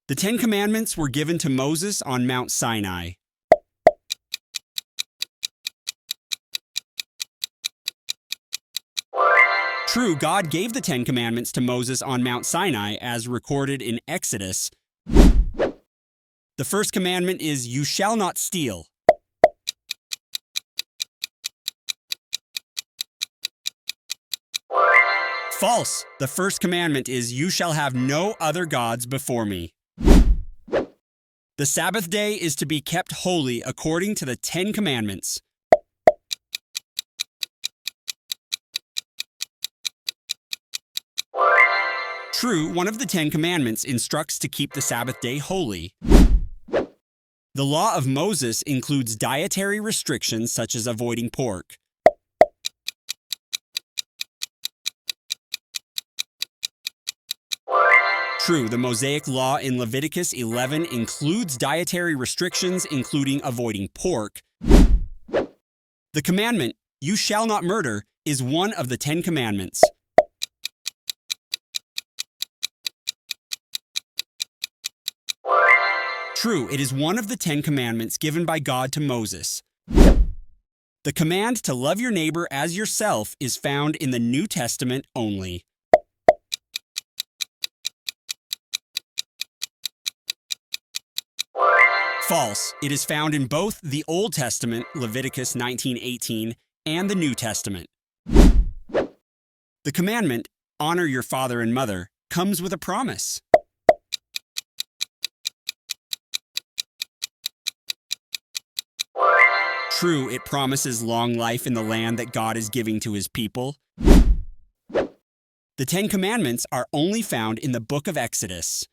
The Ten Commandments were given to Moses on Mount Sinai. True, God gave the Ten Commandments to Moses on Mount Sinai as recorded in Exodus. The first commandment is, "You shall not steal." False. The first commandment is, "You shall have no other gods before me." The Sabbath day is to be kept holy according to the Ten Commandments. True, one of the Ten Commandments instructs to keep the Sabbath day holy. The law of Moses includes dietary restrictions such as avoiding pork. True, the Mosaic Law in Leviticus 11 includes dietary restrictions including avoiding pork. The commandment, "You shall not murder," is one of the Ten Commandments. True, it is one of the Ten Commandments given by God to Moses. The command to love your neighbor as yourself is found in the New Testament only. False. It is found in both the Old Testament, Leviticus 19:18, and the New Testament. The commandment, "Honor your father and mother," comes with a promise. True, it promises long life in the land that God is giving to his people. The Ten Commandments are only found in the book of Exodus.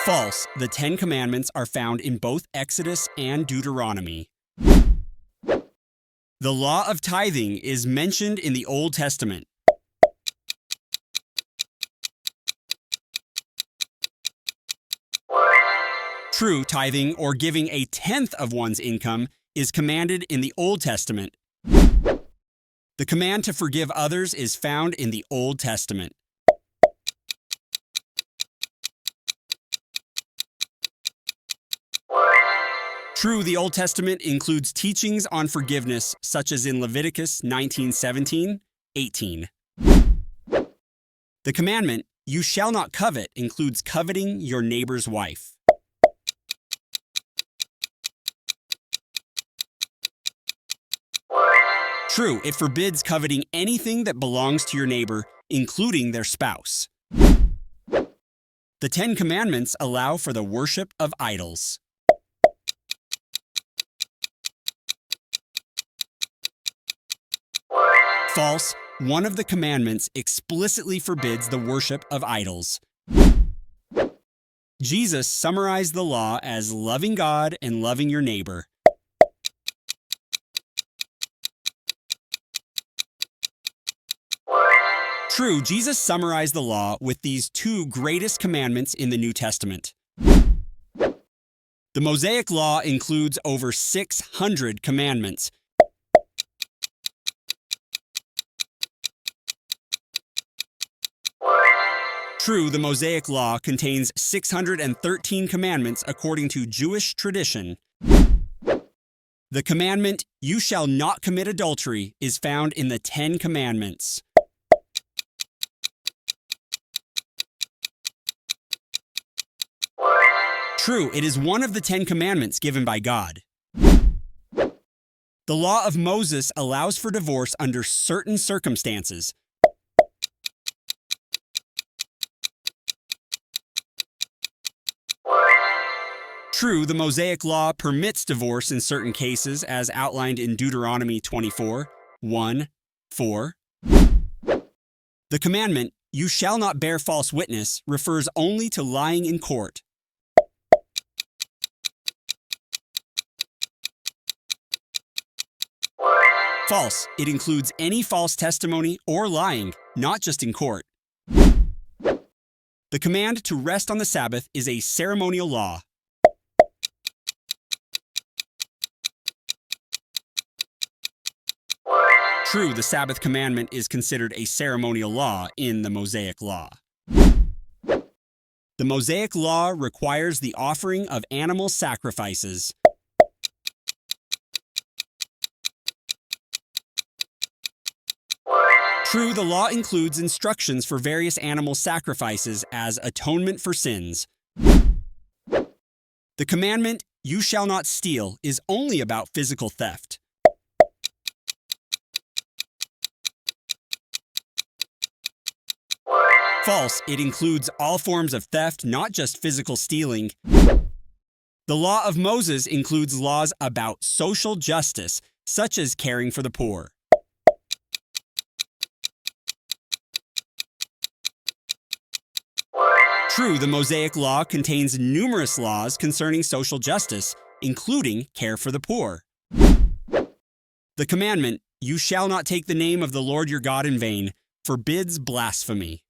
False. The Ten Commandments are found in both Exodus and Deuteronomy. The law of tithing is mentioned in the Old Testament. True, tithing, or giving a tenth of one's income, is commanded in the Old Testament. The command to forgive others is found in the Old Testament. True, the Old Testament includes teachings on forgiveness, such as in Leviticus 19:17-18. The commandment, "You shall not covet," includes coveting your neighbor's wife. True, it forbids coveting anything that belongs to your neighbor, including their spouse. The Ten Commandments allow for the worship of idols. False. One of the commandments explicitly forbids the worship of idols. Jesus summarized the law as loving God and loving your neighbor. True, Jesus summarized the law with these two greatest commandments in the New Testament. The Mosaic Law includes over 600 commandments. True, the Mosaic Law contains 613 commandments according to Jewish tradition. The commandment, "You shall not commit adultery," is found in the Ten Commandments. True, it is one of the Ten Commandments given by God. The law of Moses allows for divorce under certain circumstances. True, the Mosaic Law permits divorce in certain cases as outlined in Deuteronomy 24:1-4. The commandment, "You shall not bear false witness," refers only to lying in court. False. It includes any false testimony or lying, not just in court. The command to rest on the Sabbath is a ceremonial law. True, the Sabbath commandment is considered a ceremonial law in the Mosaic Law. The Mosaic Law requires the offering of animal sacrifices. True, the law includes instructions for various animal sacrifices as atonement for sins. The commandment, "You shall not steal," is only about physical theft. False, it includes all forms of theft, not just physical stealing. The law of Moses includes laws about social justice, such as caring for the poor. True, the Mosaic Law contains numerous laws concerning social justice, including care for the poor. The commandment, "You shall not take the name of the Lord your God in vain," forbids blasphemy.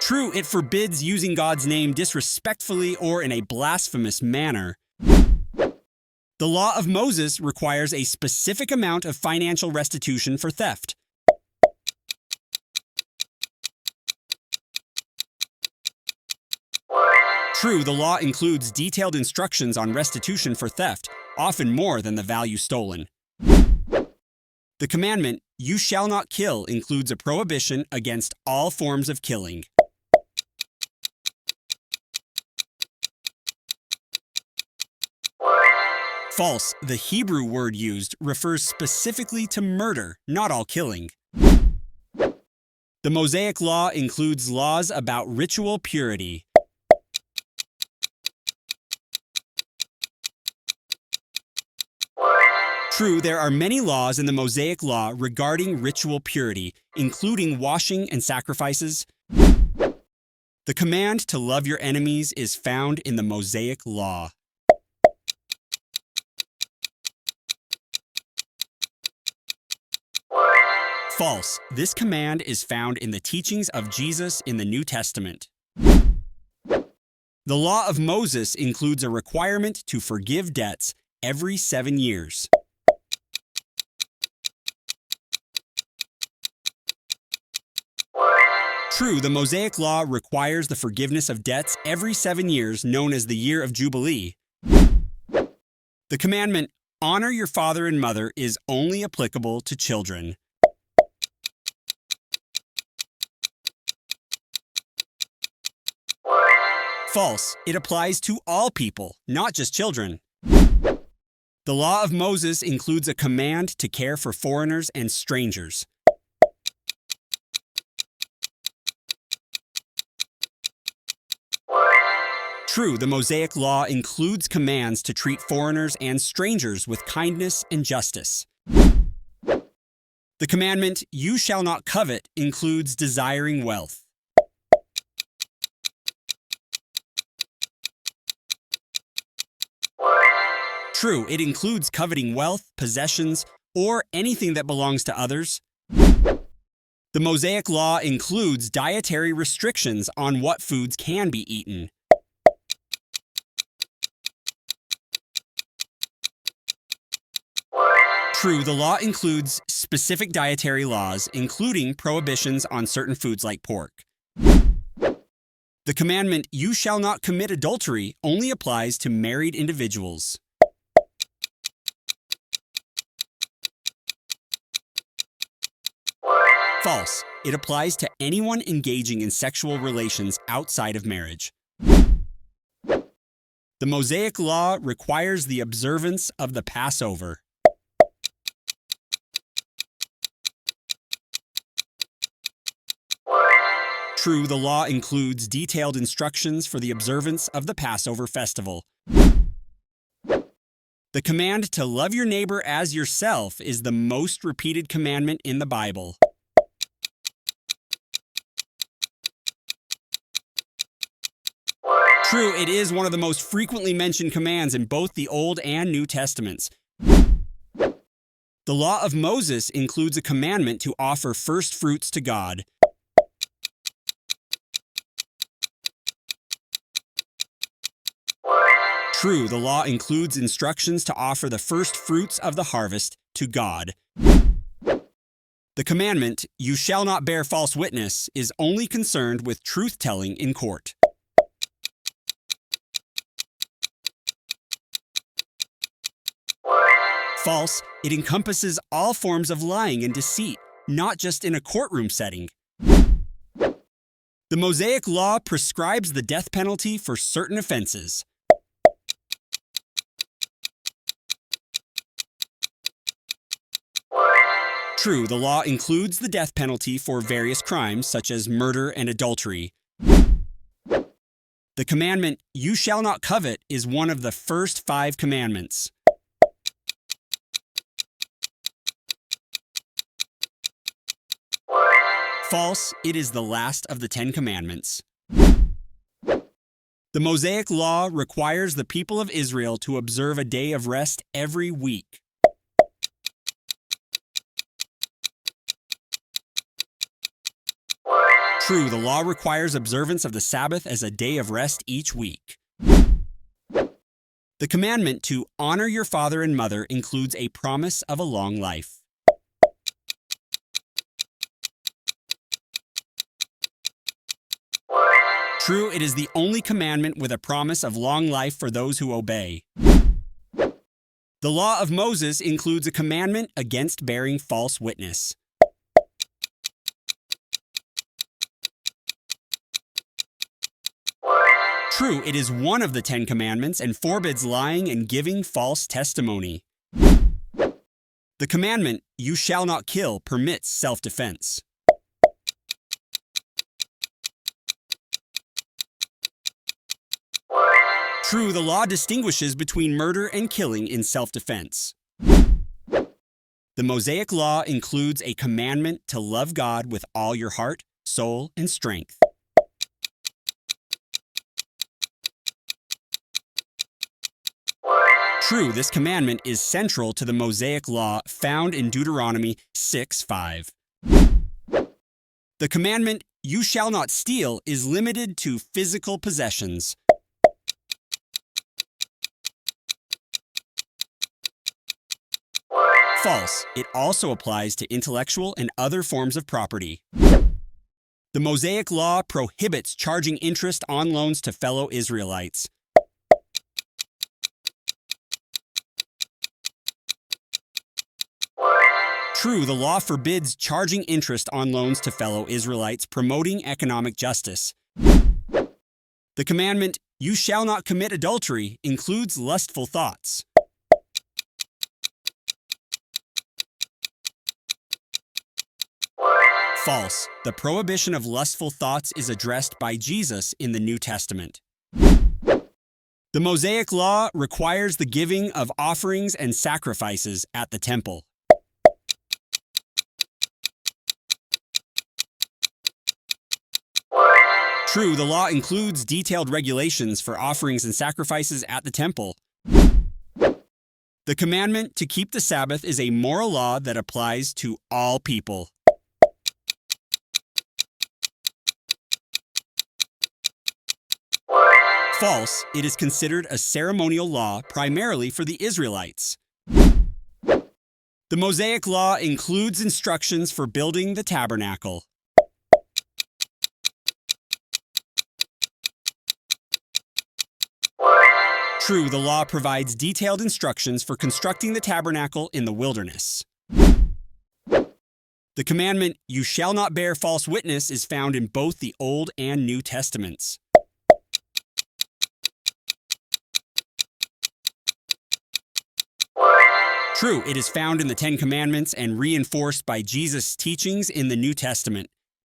True, it forbids using God's name disrespectfully or in a blasphemous manner. The law of Moses requires a specific amount of financial restitution for theft. True, the law includes detailed instructions on restitution for theft, often more than the value stolen. The commandment, "You shall not kill," includes a prohibition against all forms of killing. False, the Hebrew word used refers specifically to murder, not all killing. The Mosaic Law includes laws about ritual purity. True, there are many laws in the Mosaic Law regarding ritual purity, including washing and sacrifices. The command to love your enemies is found in the Mosaic Law. False, this command is found in the teachings of Jesus in the New Testament. The law of Moses includes a requirement to forgive debts every 7 years. True, the Mosaic Law requires the forgiveness of debts every 7 years, known as the Year of Jubilee. The commandment, "Honor your father and mother," is only applicable to children. False, it applies to all people, not just children. The law of Moses includes a command to care for foreigners and strangers. True, the Mosaic Law includes commands to treat foreigners and strangers with kindness and justice. The commandment, "You shall not covet," includes desiring wealth. True, it includes coveting wealth, possessions, or anything that belongs to others. The Mosaic Law includes dietary restrictions on what foods can be eaten. True, the law includes specific dietary laws, including prohibitions on certain foods like pork. The commandment, "You shall not commit adultery," only applies to married individuals. False. It applies to anyone engaging in sexual relations outside of marriage. The Mosaic Law requires the observance of the Passover. True, the law includes detailed instructions for the observance of the Passover festival. The command to love your neighbor as yourself is the most repeated commandment in the Bible. True, it is one of the most frequently mentioned commands in both the Old and New Testaments. The law of Moses includes a commandment to offer first fruits to God. True, the law includes instructions to offer the first fruits of the harvest to God. The commandment, "You shall not bear false witness," is only concerned with truth-telling in court. False, it encompasses all forms of lying and deceit, not just in a courtroom setting. The Mosaic Law prescribes the death penalty for certain offenses. True, the law includes the death penalty for various crimes such as murder and adultery. The commandment, "You shall not covet," is one of the first 5 commandments. False, it is the last of the 10 commandments. The Mosaic Law requires the people of Israel to observe a day of rest every week. True, the law requires observance of the Sabbath as a day of rest each week. The commandment to honor your father and mother includes a promise of a long life. True, it is the only commandment with a promise of long life for those who obey. The law of Moses includes a commandment against bearing false witness. True, it is one of the 10 commandments and forbids lying and giving false testimony. The commandment, "You shall not kill," permits self-defense. True, the law distinguishes between murder and killing in self-defense. The Mosaic Law includes a commandment to love God with all your heart, soul, and strength. True, this commandment is central to the Mosaic Law found in Deuteronomy 6:5. The commandment, "You shall not steal," is limited to physical possessions. False, it also applies to intellectual and other forms of property. The Mosaic Law prohibits charging interest on loans to fellow Israelites. True, the law forbids charging interest on loans to fellow Israelites, promoting economic justice. The commandment, "You shall not commit adultery," includes lustful thoughts. False, the prohibition of lustful thoughts is addressed by Jesus in the New Testament. The Mosaic Law requires the giving of offerings and sacrifices at the temple. True, the law includes detailed regulations for offerings and sacrifices at the temple. The commandment to keep the Sabbath is a moral law that applies to all people. False, it is considered a ceremonial law primarily for the Israelites. The Mosaic Law includes instructions for building the tabernacle. True, the law provides detailed instructions for constructing the tabernacle in the wilderness. The commandment, "You shall not bear false witness," is found in both the Old and New Testaments. True, it is found in the 10 Commandments and reinforced by Jesus' teachings in the New Testament.